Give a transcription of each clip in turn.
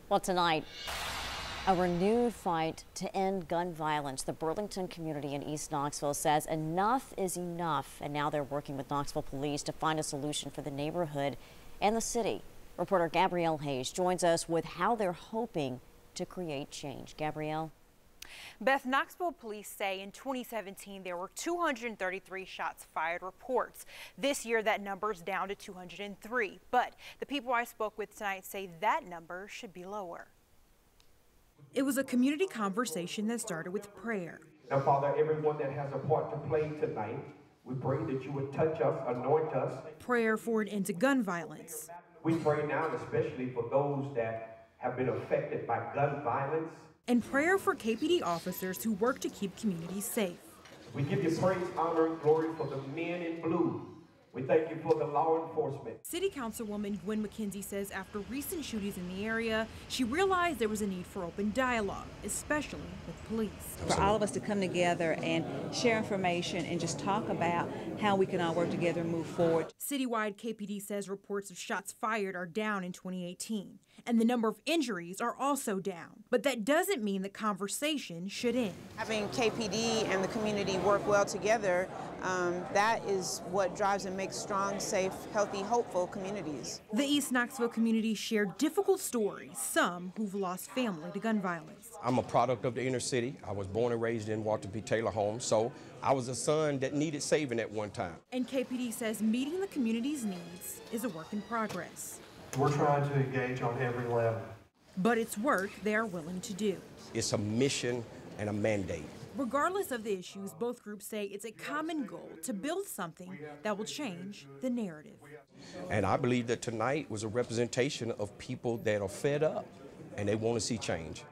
Well, tonight, a renewed fight to end gun violence. The Burlington community in East Knoxville says enough is enough, and now they're working with Knoxville police to find a solution for the neighborhood and the city. Reporter Gabrielle Hayes joins us with how they're hoping to create change. Gabrielle? Beth, Knoxville police say in 2017 there were 233 shots fired reports. This year that number's down to 203, but the people I spoke with tonight say that number should be lower. It was a community conversation that started with prayer. Now, Father, everyone that has a part to play tonight, we pray that you would touch us, anoint us. Prayer for an end to gun violence. We pray now especially for those that have been affected by gun violence. And prayer for KPD officers who work to keep communities safe. We give you praise, honor, and glory for the men in blue. We thank you for the law enforcement. City Councilwoman Gwen McKenzie says after recent shootings in the area, she realized there was a need for open dialogue, especially with police. For all of us to come together and share information and just talk about how we can all work together and move forward. Citywide, KPD says reports of shots fired are down in 2018, and the number of injuries are also down. But that doesn't mean the conversation should end. Having KPD and the community work well together, that is what drives and makes strong, safe, healthy, hopeful communities. The East Knoxville community shared difficult stories, some who've lost family to gun violence. I'm a product of the inner city. I was born and raised in Walter P. Taylor homes, so I was a son that needed saving at one time. And KPD says meeting the community's needs is a work in progress. We're trying to engage on every level. But it's work they are willing to do. It's a mission and a mandate. Regardless of the issues, both groups say it's a common goal to build something that will change the narrative. And I believe that tonight was a representation of people that are fed up and they want to see change.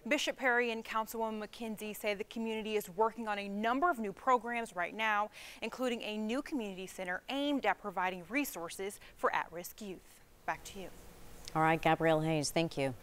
Bishop Perry and Councilwoman McKenzie say the community is working on a number of new programs right now, including a new community center aimed at providing resources for at-risk youth. Back to you. All right, Gabrielle Hayes, thank you.